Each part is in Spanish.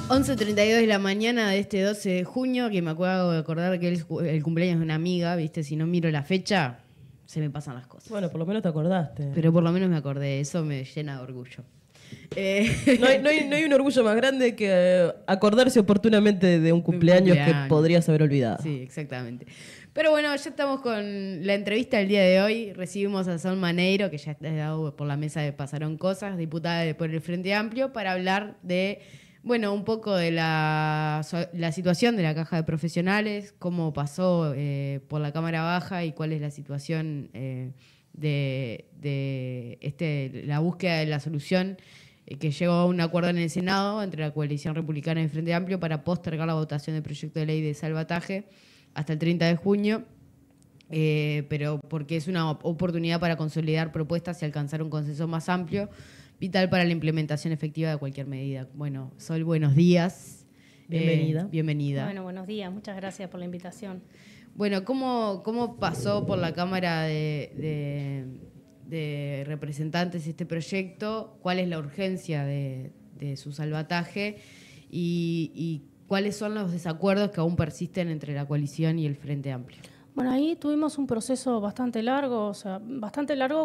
11:32 de la mañana de este 12 de junio, que me acuerdo de acordar que es el cumpleaños de una amiga, ¿viste? Si no miro la fecha, se me pasan las cosas. Bueno, por lo menos te acordaste. Pero por lo menos me acordé, eso me llena de orgullo. No hay un orgullo más grande que acordarse oportunamente de un cumpleaños que podrías haber olvidado. Sí, exactamente. Pero bueno, ya estamos con la entrevista del día de hoy. Recibimos a Sol Maneiro, que ya está dado por la mesa de Pasaron Cosas, diputada por el Frente Amplio, para hablar de, bueno, un poco de la situación de la caja de profesionales, cómo pasó por la Cámara Baja y cuál es la situación de la búsqueda de la solución que llegó a un acuerdo en el Senado entre la coalición republicana y el Frente Amplio para postergar la votación del proyecto de ley de salvataje hasta el 30 de junio, pero porque es una oportunidad para consolidar propuestas y alcanzar un consenso más amplio, vital para la implementación efectiva de cualquier medida. Bueno, Sol, buenos días. Bienvenida. Bienvenida. Bueno, buenos días. Muchas gracias por la invitación. Bueno, ¿cómo pasó por la Cámara de Representantes este proyecto? ¿Cuál es la urgencia de su salvataje? Y ¿cuáles son los desacuerdos que aún persisten entre la coalición y el Frente Amplio? Bueno, ahí tuvimos un proceso bastante largo,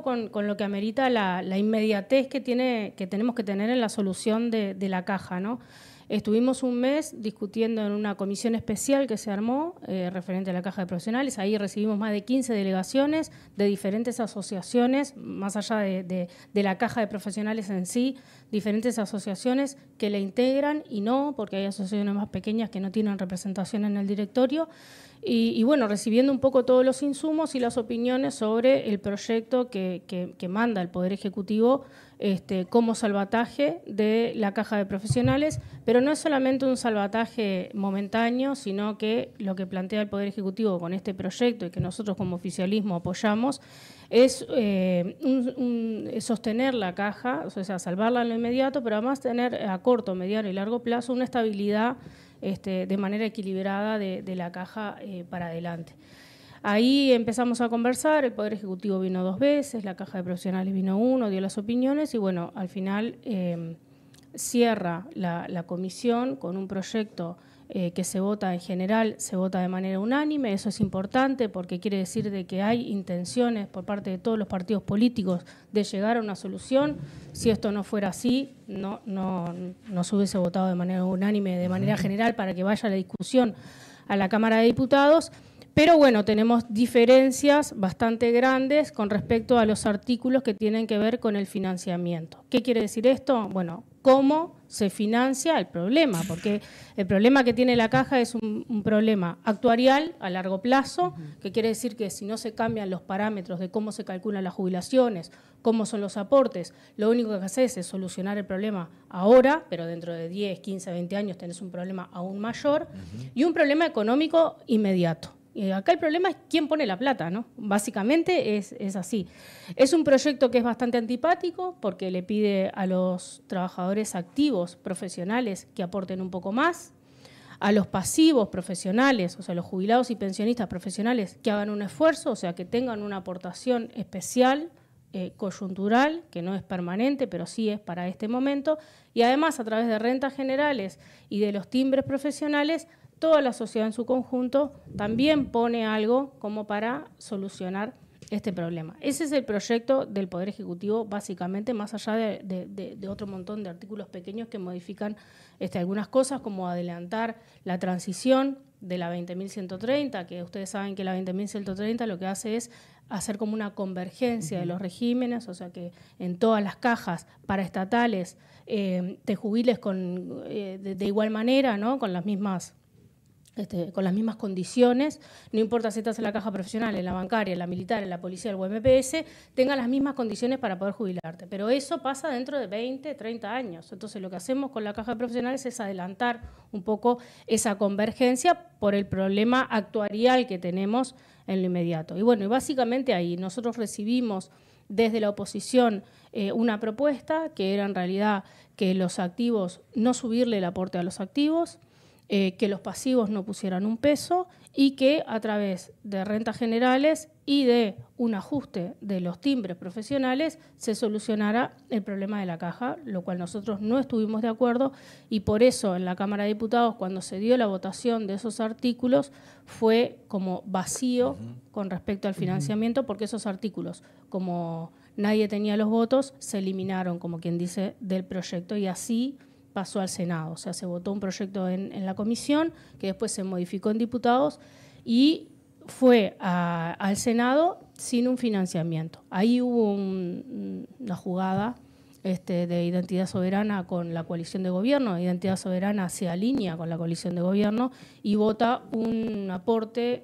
con lo que amerita la inmediatez que tenemos que tener en la solución de la caja, ¿no? Estuvimos un mes discutiendo en una comisión especial que se armó referente a la caja de profesionales. Ahí recibimos más de 15 delegaciones de diferentes asociaciones, más allá de la caja de profesionales en sí, diferentes asociaciones que la integran y no, porque hay asociaciones más pequeñas que no tienen representación en el directorio. Y bueno, recibiendo un poco todos los insumos y las opiniones sobre el proyecto que manda el Poder Ejecutivo como salvataje de la caja de profesionales, pero no es solamente un salvataje momentáneo, sino que lo que plantea el Poder Ejecutivo con este proyecto y que nosotros como oficialismo apoyamos es sostener la caja, o sea, salvarla en lo inmediato, pero además tener a corto, mediano y largo plazo una estabilidad de manera equilibrada de la caja para adelante. Ahí empezamos a conversar, el Poder Ejecutivo vino 2 veces, la Caja de Profesionales vino 1, dio las opiniones y bueno, al final cierra la comisión con un proyecto que se vota en general, se vota de manera unánime. Eso es importante porque quiere decir de que hay intenciones por parte de todos los partidos políticos de llegar a una solución. Si esto no fuera así, no se hubiese votado de manera unánime, de manera general, para que vaya la discusión a la Cámara de Diputados. Pero bueno, tenemos diferencias bastante grandes con respecto a los artículos que tienen que ver con el financiamiento. ¿Qué quiere decir esto? Bueno, cómo se financia el problema, porque el problema que tiene la caja es un problema actuarial a largo plazo, que quiere decir que si no se cambian los parámetros de cómo se calculan las jubilaciones, cómo son los aportes, lo único que haces es solucionar el problema ahora, pero dentro de 10, 15, 20 años tenés un problema aún mayor y un problema económico inmediato. Y acá el problema es quién pone la plata, ¿no? Básicamente es así. Es un proyecto que es bastante antipático porque le pide a los trabajadores activos profesionales que aporten un poco más, a los pasivos profesionales, o sea, los jubilados y pensionistas profesionales que hagan un esfuerzo, o sea, que tengan una aportación especial, coyuntural, que no es permanente, pero sí es para este momento, y además a través de rentas generales y de los timbres profesionales, toda la sociedad en su conjunto también pone algo como para solucionar este problema. Ese es el proyecto del Poder Ejecutivo, básicamente, más allá de otro montón de artículos pequeños que modifican algunas cosas, como adelantar la transición de la 20.130, que ustedes saben que la 20.130 lo que hace es hacer como una convergencia de los regímenes, o sea que en todas las cajas paraestatales te jubiles de igual manera, ¿no? Con las mismas condiciones, no importa si estás en la caja profesional, en la bancaria, en la militar, en la policía, el UMPS, tengan las mismas condiciones para poder jubilarte. Pero eso pasa dentro de 20, 30 años. Entonces lo que hacemos con la caja de profesionales es adelantar un poco esa convergencia por el problema actuarial que tenemos en lo inmediato. Y bueno, y básicamente ahí nosotros recibimos desde la oposición una propuesta que era en realidad que los activos, no subirle el aporte a los activos, que los pasivos no pusieran un peso y que a través de rentas generales y de un ajuste de los timbres profesionales se solucionara el problema de la caja, lo cual nosotros no estuvimos de acuerdo y por eso en la Cámara de Diputados, cuando se dio la votación de esos artículos, fue como vacío con respecto al financiamiento, porque esos artículos, como nadie tenía los votos, se eliminaron, como quien dice, del proyecto y así pasó al Senado. O sea, se votó un proyecto en la comisión que después se modificó en diputados y fue al Senado sin un financiamiento. Ahí hubo una jugada de Identidad Soberana con la coalición de gobierno. Identidad Soberana se alinea con la coalición de gobierno y vota un aporte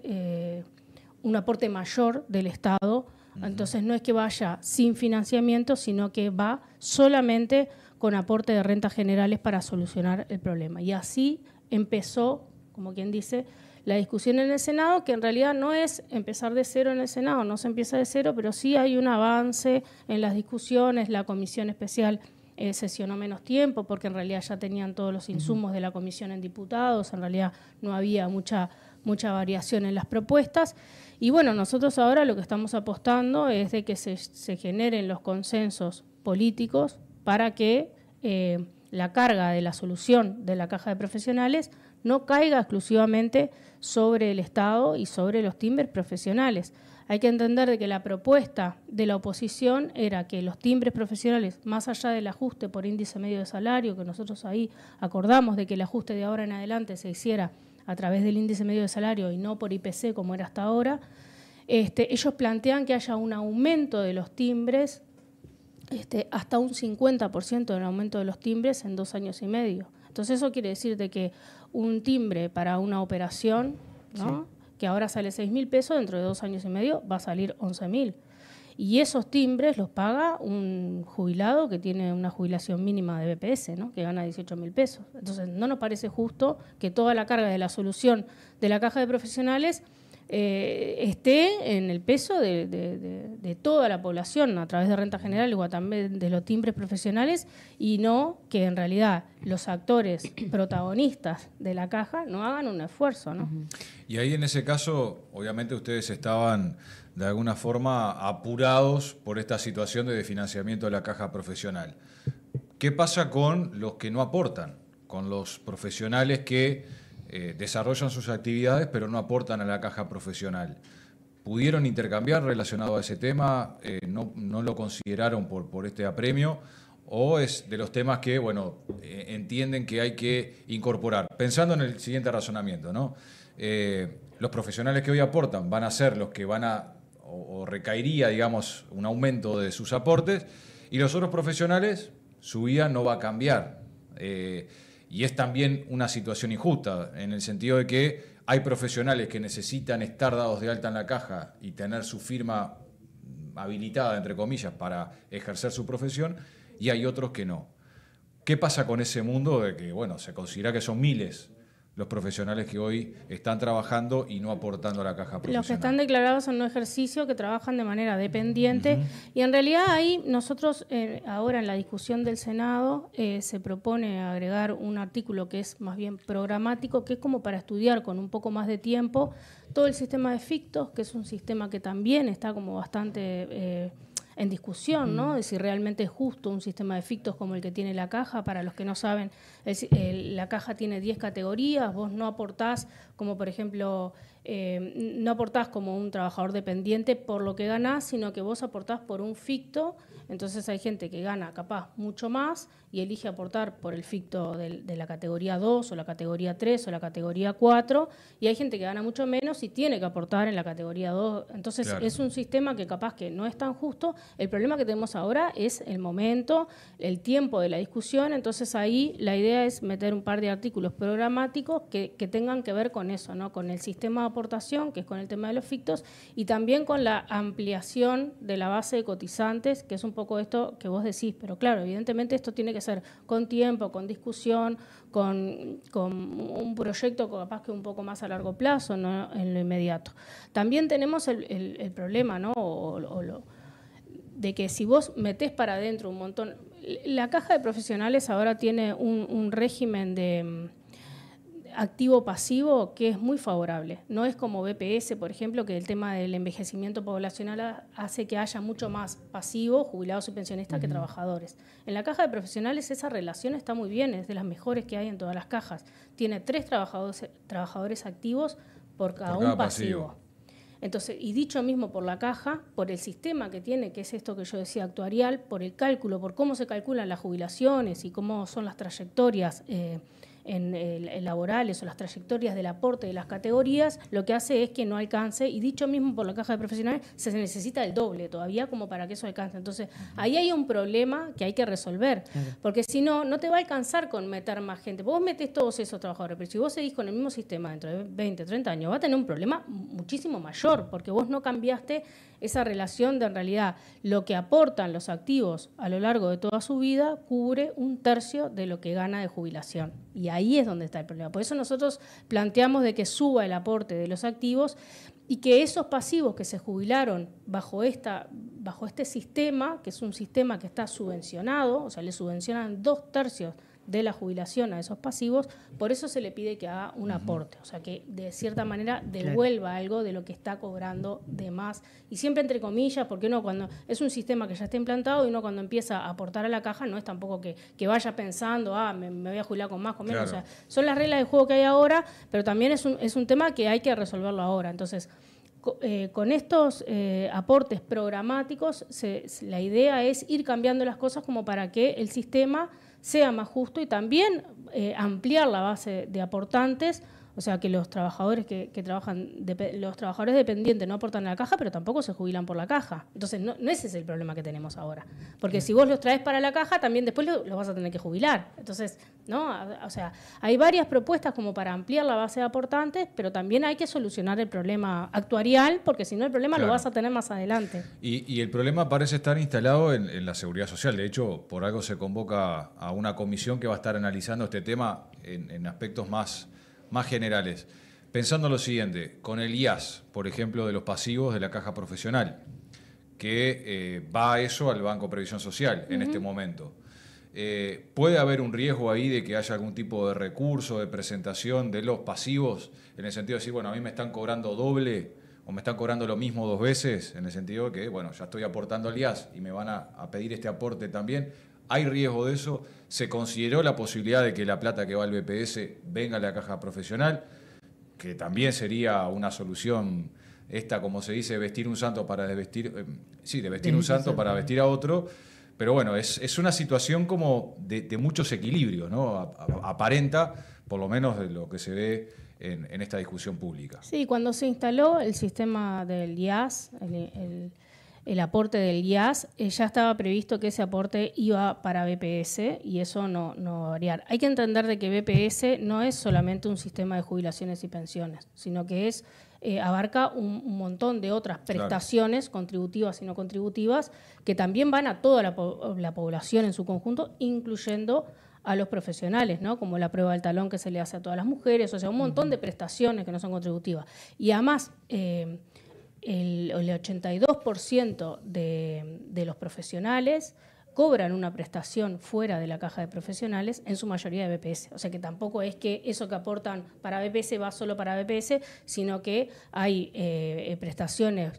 mayor del Estado. Entonces no es que vaya sin financiamiento, sino que va solamente con aporte de rentas generales para solucionar el problema. Y así empezó, como quien dice, la discusión en el Senado, que en realidad no es empezar de cero en el Senado, no se empieza de cero, pero sí hay un avance en las discusiones. La comisión especial sesionó menos tiempo, porque en realidad ya tenían todos los insumos de la comisión en diputados, en realidad no había mucha variación en las propuestas. Y bueno, nosotros ahora lo que estamos apostando es de que se generen los consensos políticos para que la carga de la solución de la caja de profesionales no caiga exclusivamente sobre el Estado y sobre los timbres profesionales. Hay que entender de que la propuesta de la oposición era que los timbres profesionales, más allá del ajuste por índice medio de salario, que nosotros ahí acordamos de que el ajuste de ahora en adelante se hiciera a través del índice medio de salario y no por IPC como era hasta ahora, ellos plantean que haya un aumento de los timbres, hasta un 50% del aumento de los timbres en 2 años y medio. Entonces eso quiere decir de que un timbre para una operación, ¿no?, que ahora sale 6.000 pesos, dentro de 2 años y medio va a salir 11.000. Y esos timbres los paga un jubilado que tiene una jubilación mínima de BPS, ¿no?, que gana 18.000 pesos. Entonces no nos parece justo que toda la carga de la solución de la caja de profesionales esté en el peso de toda la población a través de renta general o también de los timbres profesionales, y no que en realidad los actores protagonistas de la caja no hagan un esfuerzo, ¿no? Y ahí en ese caso, obviamente ustedes estaban de alguna forma apurados por esta situación de desfinanciamiento de la caja profesional. ¿Qué pasa con los que no aportan? Con los profesionales que desarrollan sus actividades pero no aportan a la caja profesional. ¿Pudieron intercambiar relacionado a ese tema? ¿No lo consideraron por este apremio? ¿O es de los temas que, bueno, entienden que hay que incorporar? Pensando en el siguiente razonamiento, ¿no? Los profesionales que hoy aportan van a ser los que van a, o recaería, digamos, un aumento de sus aportes, y los otros profesionales, su vida no va a cambiar. Y es también una situación injusta, en el sentido de que hay profesionales que necesitan estar dados de alta en la caja y tener su firma habilitada, entre comillas, para ejercer su profesión, y hay otros que no. ¿Qué pasa con ese mundo de que, bueno, se considera que son miles los profesionales que hoy están trabajando y no aportando a la caja profesional? Los que están declarados en no ejercicio, que trabajan de manera dependiente. Y en realidad ahí nosotros, ahora en la discusión del Senado, se propone agregar un artículo que es más bien programático, que es como para estudiar con un poco más de tiempo todo el sistema de fictos, que es un sistema que también está como bastante en discusión, ¿no?, de si realmente es justo un sistema de fictos como el que tiene la caja. Para los que no saben, la caja tiene 10 categorías, vos no aportás, como por ejemplo, no aportás como un trabajador dependiente por lo que ganás, sino que vos aportás por un ficto. Entonces hay gente que gana capaz mucho más y elige aportar por el ficto de la categoría 2 o la categoría 3 o la categoría 4, y hay gente que gana mucho menos y tiene que aportar en la categoría 2. Entonces claro, es un sistema que capaz que no es tan justo. El problema que tenemos ahora es el momento, el tiempo de la discusión. Entonces ahí la idea es meter un par de artículos programáticos que tengan que ver con eso, ¿no?, con el sistema de aportación, que es con el tema de los fictos, y también con la ampliación de la base de cotizantes, que es un poco esto que vos decís. Pero claro, evidentemente esto tiene que ser con tiempo, con discusión, con un proyecto capaz que un poco más a largo plazo, no en lo inmediato. También tenemos el problema, ¿no?, de que si vos metés para adentro un montón... La caja de profesionales ahora tiene un régimen activo-pasivo que es muy favorable. No es como BPS, por ejemplo, que el tema del envejecimiento poblacional hace que haya mucho más pasivo, jubilados y pensionistas, que trabajadores. En la caja de profesionales esa relación está muy bien, es de las mejores que hay en todas las cajas. Tiene 3 trabajadores activos por cada un pasivo. Entonces, y dicho mismo por la caja, por el sistema que tiene, que es esto que yo decía, actuarial, por el cálculo, por cómo se calculan las jubilaciones y cómo son las trayectorias en laborales o las trayectorias del aporte de las categorías, lo que hace es que no alcance, y dicho mismo por la caja de profesionales, se necesita el doble todavía como para que eso alcance. Entonces, ahí hay un problema que hay que resolver, porque si no, no te va a alcanzar con meter más gente. Vos metés todos esos trabajadores, pero si vos seguís con el mismo sistema dentro de 20, 30 años, va a tener un problema muchísimo mayor, porque vos no cambiaste esa relación de, en realidad, lo que aportan los activos a lo largo de toda su vida cubre 1/3 de lo que gana de jubilación. Y ahí es donde está el problema. Por eso nosotros planteamos de que suba el aporte de los activos y que esos pasivos que se jubilaron bajo este sistema, que es un sistema que está subvencionado, o sea, le subvencionan 2/3 de la jubilación a esos pasivos, por eso se le pide que haga un aporte, o sea, que de cierta manera devuelva algo de lo que está cobrando de más, y siempre entre comillas, porque uno cuando es un sistema que ya está implantado y uno cuando empieza a aportar a la caja no es tampoco que vaya pensando, me voy a jubilar con más, con menos, o sea, son las reglas del juego que hay ahora, pero también es un tema que hay que resolverlo ahora. Entonces, con estos aportes programáticos, la idea es ir cambiando las cosas como para que el sistema sea más justo y también ampliar la base de aportantes, o sea, que los trabajadores que trabajan, los trabajadores dependientes no aportan a la caja, pero tampoco se jubilan por la caja. Entonces, no ese es el problema que tenemos ahora. Porque si vos los traes para la caja, también después los vas a tener que jubilar. Entonces, ¿no? O sea, hay varias propuestas como para ampliar la base de aportantes, pero también hay que solucionar el problema actuarial, porque si no el problema lo vas a tener más adelante. Y el problema parece estar instalado en la seguridad social. De hecho, por algo se convoca a una comisión que va a estar analizando este tema en aspectos más generales. Pensando lo siguiente, con el IAS, por ejemplo, de los pasivos de la caja profesional, que va a eso al Banco Previsión Social en este momento. ¿Puede haber un riesgo ahí de que haya algún tipo de recurso, de presentación de los pasivos, en el sentido de decir, bueno, a mí me están cobrando doble o me están cobrando lo mismo 2 veces, en el sentido de que, bueno, ya estoy aportando al IAS y me van a pedir este aporte también? ¿Hay riesgo de eso? ¿Se consideró la posibilidad de que la plata que va al BPS venga a la caja profesional? Que también sería una solución, como se dice, vestir un santo para desvestir, vestir un santo para vestir a otro. Pero bueno, es una situación como de muchos equilibrios, ¿no? Aparenta, por lo menos de lo que se ve en esta discusión pública. Sí, cuando se instaló el sistema del IAS, el aporte del IAS, ya estaba previsto que ese aporte iba para BPS y eso no va a variar. Hay que entender de que BPS no es solamente un sistema de jubilaciones y pensiones, sino que abarca un montón de otras prestaciones contributivas y no contributivas que también van a toda la población en su conjunto, incluyendo a los profesionales, ¿no? Como la prueba del talón que se le hace a todas las mujeres, o sea, un montón de prestaciones que no son contributivas. Y además, el 82% de los profesionales cobran una prestación fuera de la caja de profesionales, en su mayoría de BPS. O sea que tampoco es que eso que aportan para BPS va solo para BPS, sino que hay prestaciones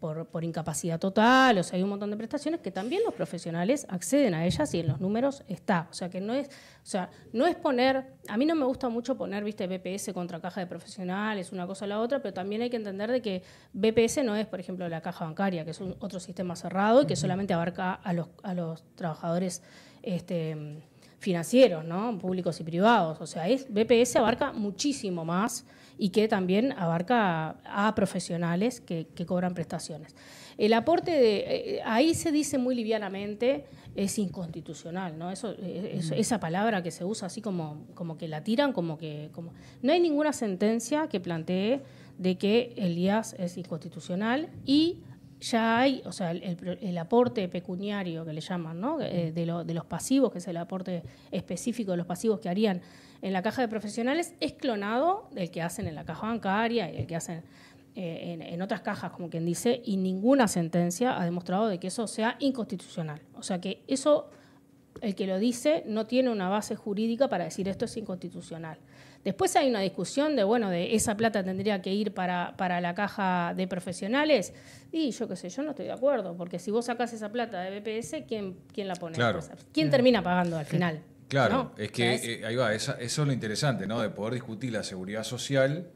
por incapacidad total, o sea, hay un montón de prestaciones que también los profesionales acceden a ellas y en los números está. O sea que no es poner, a mí no me gusta mucho poner, BPS contra caja de profesionales, una cosa o la otra, pero también hay que entender de que BPS no es, por ejemplo, la caja bancaria, que es otro sistema cerrado y que solamente abarca a los trabajadores financieros, ¿no? Públicos y privados. O sea, BPS abarca muchísimo más y que también abarca a profesionales que cobran prestaciones. El aporte ahí se dice muy livianamente, es inconstitucional, ¿no? Esa palabra que se usa así como que la tiran, como no hay ninguna sentencia que plantee de que el IAS es inconstitucional y ya hay, o sea, el aporte pecuniario que le llaman, ¿no? De los pasivos, que es el aporte específico de los pasivos que harían en la caja de profesionales, es clonado del que hacen en la caja bancaria y el que hacen en otras cajas, como quien dice, y ninguna sentencia ha demostrado de que eso sea inconstitucional. O sea que eso, el que lo dice, no tiene una base jurídica para decir esto es inconstitucional. Después hay una discusión de esa plata tendría que ir para la caja de profesionales. Y yo qué sé, yo no estoy de acuerdo, porque si vos sacás esa plata de BPS, ¿quién la pone? Claro. ¿Quién termina pagando al final? Claro, ¿no? es que ahí va, eso es lo interesante, ¿no? De poder discutir la seguridad social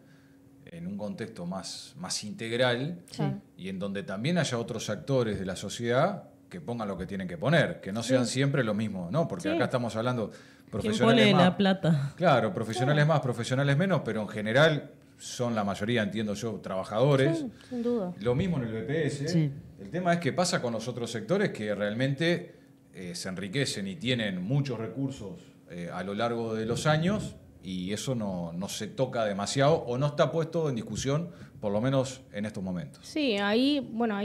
en un contexto más integral, y en donde también haya otros actores de la sociedad que pongan lo que tienen que poner, que no sean siempre lo mismo, ¿no? Porque acá estamos hablando profesionales ¿Quién pone más, la plata? Claro, profesionales más, profesionales menos, pero en general son la mayoría, entiendo yo, trabajadores. Sí, sin duda. Lo mismo en el BPS. Sí. El tema es qué pasa con los otros sectores que realmente se enriquecen y tienen muchos recursos a lo largo de los años, y eso no se toca demasiado o no está puesto en discusión, por lo menos en estos momentos. Sí, ahí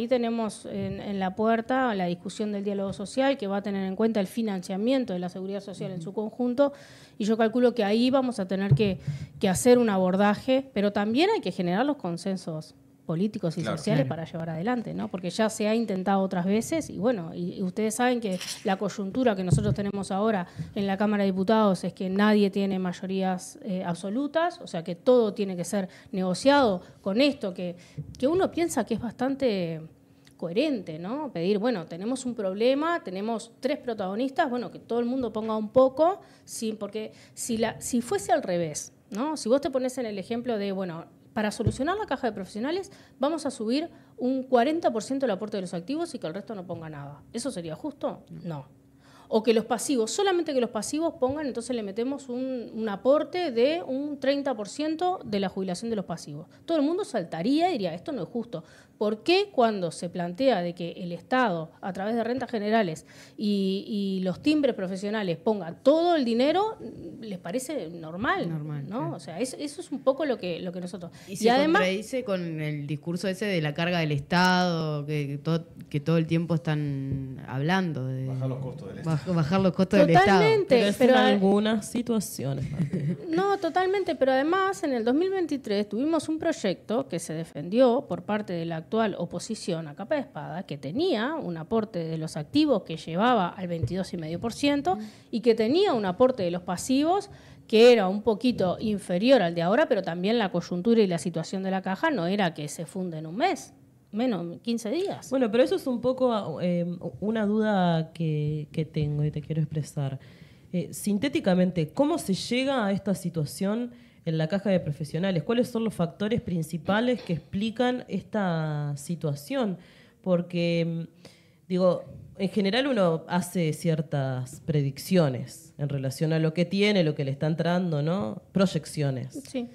tenemos en la puerta la discusión del diálogo social, que va a tener en cuenta el financiamiento de la seguridad social en su conjunto, y yo calculo que ahí vamos a tener que hacer un abordaje, pero también hay que generar los consensos políticos y sociales para llevar adelante, ¿no? Porque ya se ha intentado otras veces y ustedes saben que la coyuntura que nosotros tenemos ahora en la Cámara de Diputados es que nadie tiene mayorías absolutas, o sea que todo tiene que ser negociado con esto, que uno piensa que es bastante coherente, ¿no? Pedir, tenemos un problema, tenemos 3 protagonistas, que todo el mundo ponga un poco, sí, porque si fuese al revés, ¿no? Si vos te pones en el ejemplo de, para solucionar la caja de profesionales vamos a subir un 40% del aporte de los activos y que el resto no ponga nada. ¿Eso sería justo? No. O que los pasivos, solamente que los pasivos pongan, entonces le metemos un aporte de un 30% de la jubilación de los pasivos. Todo el mundo saltaría y diría, esto no es justo. ¿Por qué cuando se plantea de que el Estado, a través de rentas generales y los timbres profesionales, ponga todo el dinero, les parece normal? ¿no? Sí. O sea, eso es un poco lo que nosotros... Y se contradice con el discurso ese de la carga del Estado, que todo el tiempo están hablando de... Bajar los costos del Estado. Bajar los costos del Estado. Totalmente. Pero en algunas situaciones. No, totalmente. Pero además, en el 2023 tuvimos un proyecto que se defendió por parte de la actual oposición a capa de espada, que tenía un aporte de los activos que llevaba al 22,5% y que tenía un aporte de los pasivos que era un poquito inferior al de ahora, pero también la coyuntura y la situación de la caja no era que se funde en un mes. Menos 15 días. Bueno, pero eso es un poco una duda que tengo y te quiero expresar. Sintéticamente, ¿cómo se llega a esta situación en la caja de profesionales? ¿Cuáles son los factores principales que explican esta situación? Porque, en general uno hace ciertas predicciones en relación a lo que tiene, lo que le está entrando, ¿no? Proyecciones. Sí.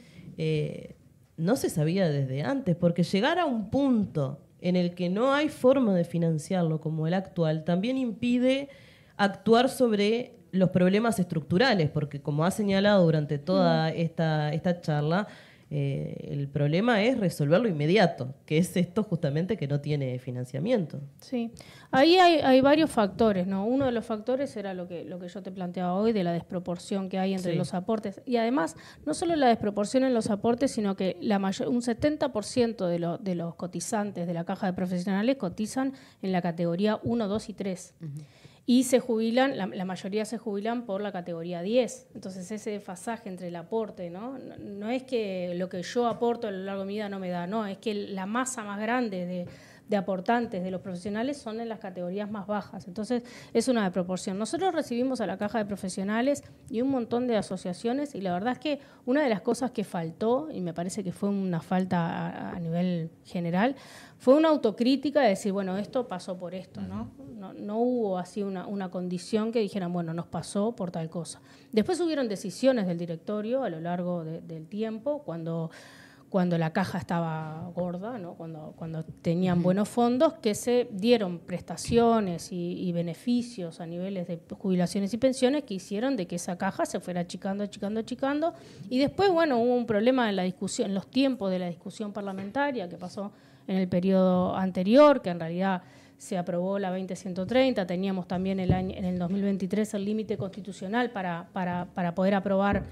No se sabía desde antes, porque llegar a un punto en el que no hay forma de financiarlo como el actual también impide actuar sobre los problemas estructurales, porque como ha señalado durante toda esta charla, el problema es resolverlo inmediato, que es esto justamente que no tiene financiamiento. Sí, ahí hay varios factores, ¿no? Uno de los factores era lo que yo te planteaba hoy, de la desproporción que hay entre los aportes. Y además, no solo la desproporción en los aportes, sino que un 70% de los cotizantes de la caja de profesionales cotizan en la categoría 1, 2 y 3. Uh-huh. Y se jubilan, la mayoría se jubilan por la categoría 10. Entonces ese desfasaje entre el aporte, ¿no? No es que lo que yo aporto a lo largo de mi vida no me da, no, es que la masa más grande de aportantes de los profesionales son en las categorías más bajas. Entonces es una desproporción. Nosotros recibimos a la caja de profesionales y un montón de asociaciones, y la verdad es que una de las cosas que faltó, y me parece que fue una falta a nivel general, fue una autocrítica de decir, esto pasó por esto, ¿no? No hubo así una condición que dijeran, nos pasó por tal cosa. Después hubieron decisiones del directorio a lo largo del tiempo, cuando la caja estaba gorda, ¿no? Cuando tenían buenos fondos, que se dieron prestaciones y beneficios a niveles de jubilaciones y pensiones que hicieron de que esa caja se fuera achicando, y después, hubo un problema en la discusión, en los tiempos de la discusión parlamentaria que pasó en el periodo anterior, que en realidad se aprobó la 20.130, teníamos también en el 2023 el límite constitucional para poder aprobar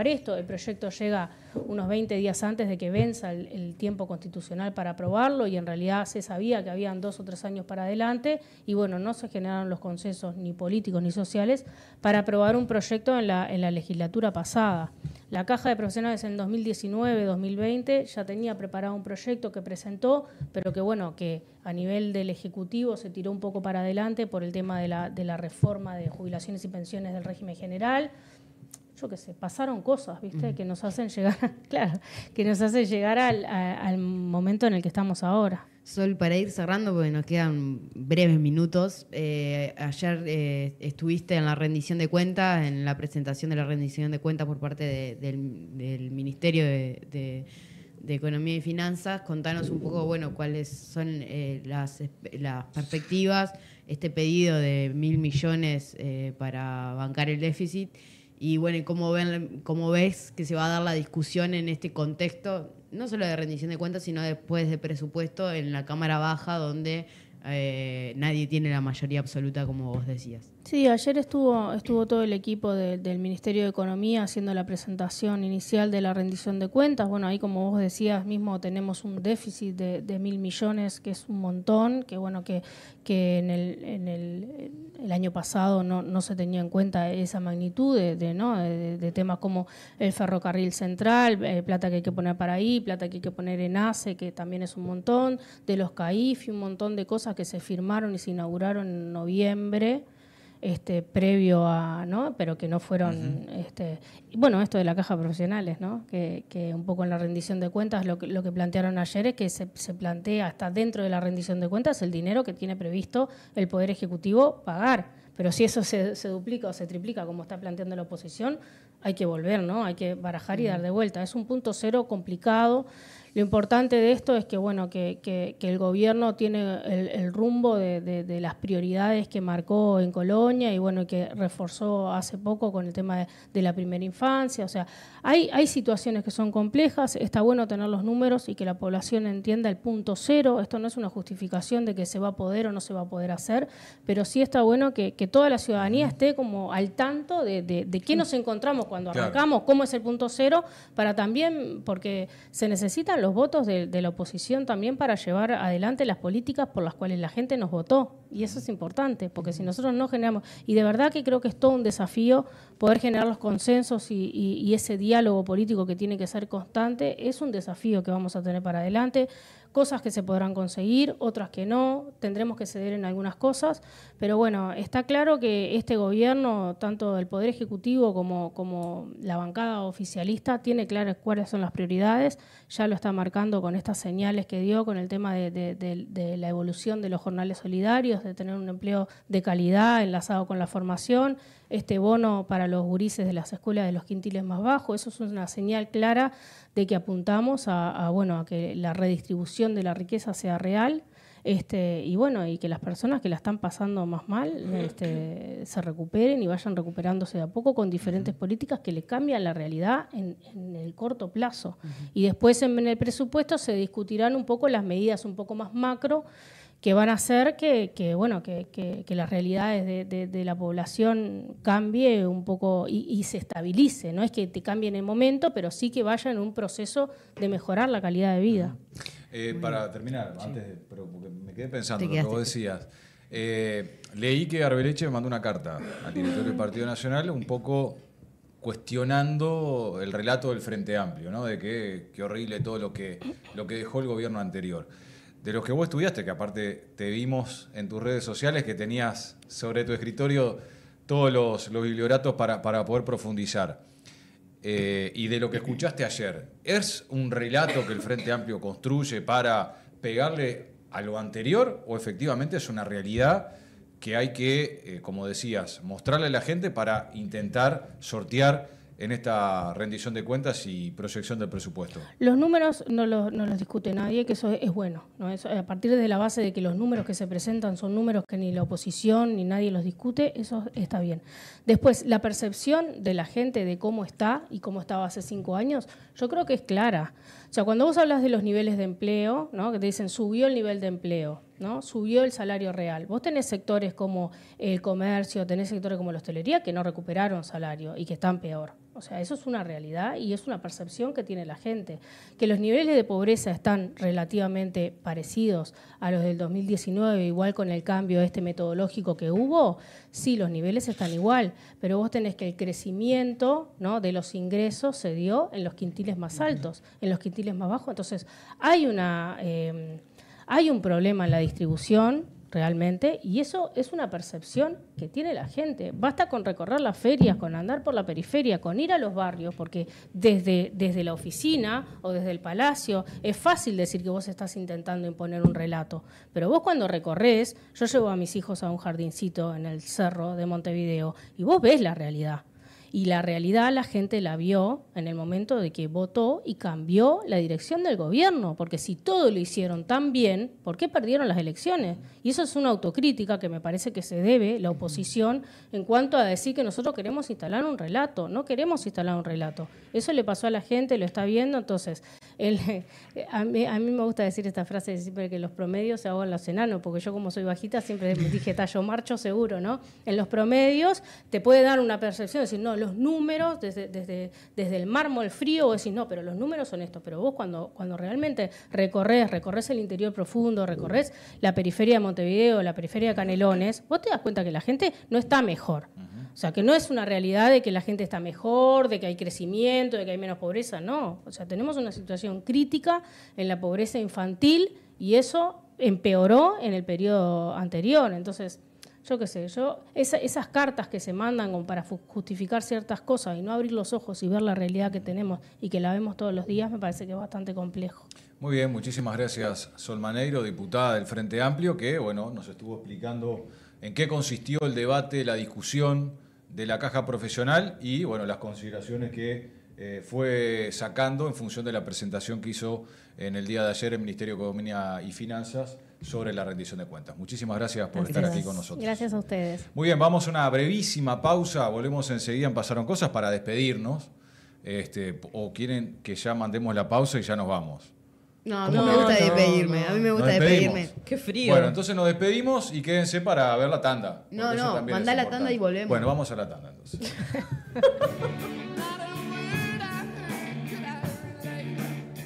esto. El proyecto llega unos 20 días antes de que venza el tiempo constitucional para aprobarlo, y en realidad se sabía que habían 2 o 3 años para adelante, y bueno, no se generaron los consensos ni políticos ni sociales para aprobar un proyecto en la legislatura pasada. La Caja de Profesionales en 2019-2020 ya tenía preparado un proyecto que presentó, pero que bueno, que a nivel del Ejecutivo se tiró un poco para adelante por el tema de la reforma de jubilaciones y pensiones del régimen general. Yo qué sé, pasaron cosas, ¿viste? Que nos hacen llegar, claro, que nos hacen llegar al momento en el que estamos ahora. Sol, para ir cerrando, porque nos quedan breves minutos, ayer estuviste en la rendición de cuentas, en la presentación de la rendición de cuentas por parte del Ministerio de Economía y Finanzas. Contanos un poco, bueno, cuáles son las perspectivas, este pedido de 1.000 millones para bancar el déficit. Y bueno, ¿cómo ves que se va a dar la discusión en este contexto, no solo de rendición de cuentas, sino después de presupuesto en la Cámara Baja, donde nadie tiene la mayoría absoluta, como vos decías? Sí, ayer estuvo todo el equipo del Ministerio de Economía haciendo la presentación inicial de la rendición de cuentas. Bueno, ahí como vos decías mismo tenemos un déficit de 1.000 millones, que es un montón, que bueno que en el año pasado no se tenía en cuenta esa magnitud de temas como el ferrocarril central, plata que hay que poner para ahí, plata que hay que poner en ACE, que también es un montón, de los CAIF y un montón de cosas que se firmaron y se inauguraron en noviembre. Previo a, ¿no? Pero que no fueron, bueno, esto de la caja de profesionales, ¿no? Que un poco en la rendición de cuentas lo que plantearon ayer es que se plantea hasta dentro de la rendición de cuentas el dinero que tiene previsto el Poder Ejecutivo pagar. Pero si eso se duplica o se triplica como está planteando la oposición, hay que volver, ¿no? Hay que barajar y dar de vuelta. Es un punto cero complicado. Lo importante de esto es que, bueno, que el gobierno tiene el rumbo de las prioridades que marcó en Colonia y, bueno, que reforzó hace poco con el tema de la primera infancia. O sea, hay situaciones que son complejas. Está bueno tener los números y que la población entienda el punto cero. Esto no es una justificación de que se va a poder o no se va a poder hacer, pero sí está bueno que toda la ciudadanía esté como al tanto de qué nos encontramos cuando arrancamos, cómo es el punto cero, para también, porque se necesitan los votos de la oposición también para llevar adelante las políticas por las cuales la gente nos votó. Y eso es importante, porque si nosotros no generamos, y de verdad que creo que es todo un desafío poder generar los consensos y ese diálogo político que tiene que ser constante, es un desafío que vamos a tener para adelante. Cosas que se podrán conseguir, otras que no, tendremos que ceder en algunas cosas, pero bueno, está claro que este gobierno, tanto el Poder Ejecutivo como la bancada oficialista, tiene claras cuáles son las prioridades, ya lo está marcando con estas señales que dio, con el tema de la evolución de los jornales solidarios, de tener un empleo de calidad enlazado con la formación, este bono para los gurises de las escuelas de los quintiles más bajos. Eso es una señal clara de que apuntamos a que la redistribución de la riqueza sea real, y bueno, y que las personas que la están pasando más mal se recuperen y vayan recuperándose de a poco con diferentes políticas que le cambian la realidad en el corto plazo. Y después en el presupuesto se discutirán un poco las medidas un poco más macro que van a hacer que las realidades de la población cambie un poco y se estabilice. No es que te cambie en el momento, pero sí que vaya en un proceso de mejorar la calidad de vida. Para terminar, pero porque me quedé pensando lo que vos decías. Leí que Arbeleche mandó una carta al director del Partido Nacional un poco cuestionando el relato del Frente Amplio, ¿no? De que horrible todo lo que dejó el gobierno anterior. De los que vos estudiaste, que aparte te vimos en tus redes sociales que tenías sobre tu escritorio todos los biblioratos para poder profundizar. Y de lo que escuchaste ayer, ¿es un relato que el Frente Amplio construye para pegarle a lo anterior o efectivamente es una realidad que hay que, como decías, mostrarle a la gente para intentar sortear en esta rendición de cuentas y proyección del presupuesto? Los números no los discute nadie, que eso es bueno, ¿no? Eso, a partir de la base de que los números que se presentan son números que ni la oposición ni nadie los discute, eso está bien. Después, la percepción de la gente de cómo está y cómo estaba hace 5 años, yo creo que es clara. O sea, cuando vos hablas de los niveles de empleo, ¿no? Que te dicen subió el nivel de empleo, ¿no? Subió el salario real. Vos tenés sectores como el comercio, tenés sectores como la hostelería que no recuperaron salario y que están peor. O sea, eso es una realidad y es una percepción que tiene la gente. Que los niveles de pobreza están relativamente parecidos a los del 2019, igual con el cambio metodológico que hubo, sí, los niveles están igual, pero vos tenés que el crecimiento, ¿no?, de los ingresos se dio en los quintiles más altos, en los quintiles más bajos. Entonces, hay un problema en la distribución realmente, y eso es una percepción que tiene la gente. Basta con recorrer las ferias, con andar por la periferia, con ir a los barrios, porque desde la oficina o desde el palacio es fácil decir que vos estás intentando imponer un relato, pero vos cuando recorres, yo llevo a mis hijos a un jardincito en el cerro de Montevideo y vos ves la realidad. Y la realidad la gente la vio en el momento de que votó y cambió la dirección del gobierno, porque si todo lo hicieron tan bien, ¿por qué perdieron las elecciones? Y eso es una autocrítica que me parece que se debe la oposición en cuanto a decir que nosotros queremos instalar un relato. No queremos instalar un relato. Eso le pasó a la gente, lo está viendo. Entonces, a mí me gusta decir esta frase de siempre que los promedios se ahogan los enanos, porque yo como soy bajita siempre me dije, yo marcho seguro, ¿no? En los promedios te puede dar una percepción de decir, no, los números, desde el mármol frío, vos decís, no, pero los números son estos. Pero vos cuando realmente recorres el interior profundo, recorres la periferia de Montevideo, la periferia de Canelones, vos te das cuenta que la gente no está mejor. O sea, que no es una realidad de que la gente está mejor, de que hay crecimiento, de que hay menos pobreza, no. O sea, tenemos una situación crítica en la pobreza infantil y eso empeoró en el periodo anterior. Entonces, yo qué sé, esas cartas que se mandan como para justificar ciertas cosas y no abrir los ojos y ver la realidad que tenemos y que la vemos todos los días, me parece que es bastante complejo. Muy bien, muchísimas gracias, Sol Maneiro, diputada del Frente Amplio, que bueno, nos estuvo explicando en qué consistió el debate, la discusión de la caja profesional y bueno, las consideraciones que fue sacando en función de la presentación que hizo en el día de ayer el Ministerio de Economía y Finanzas sobre la rendición de cuentas. Muchísimas gracias por estar aquí con nosotros. Gracias a ustedes. Muy bien, vamos a una brevísima pausa, volvemos enseguida en Pasaron Cosas para despedirnos, o quieren que ya mandemos la pausa y ya nos vamos. No, a mí me gusta despedirme, a mí me gusta despedirme. Qué frío. Bueno, entonces nos despedimos y quédense para ver la tanda. No, mandá la tanda y volvemos. Bueno, vamos a la tanda entonces.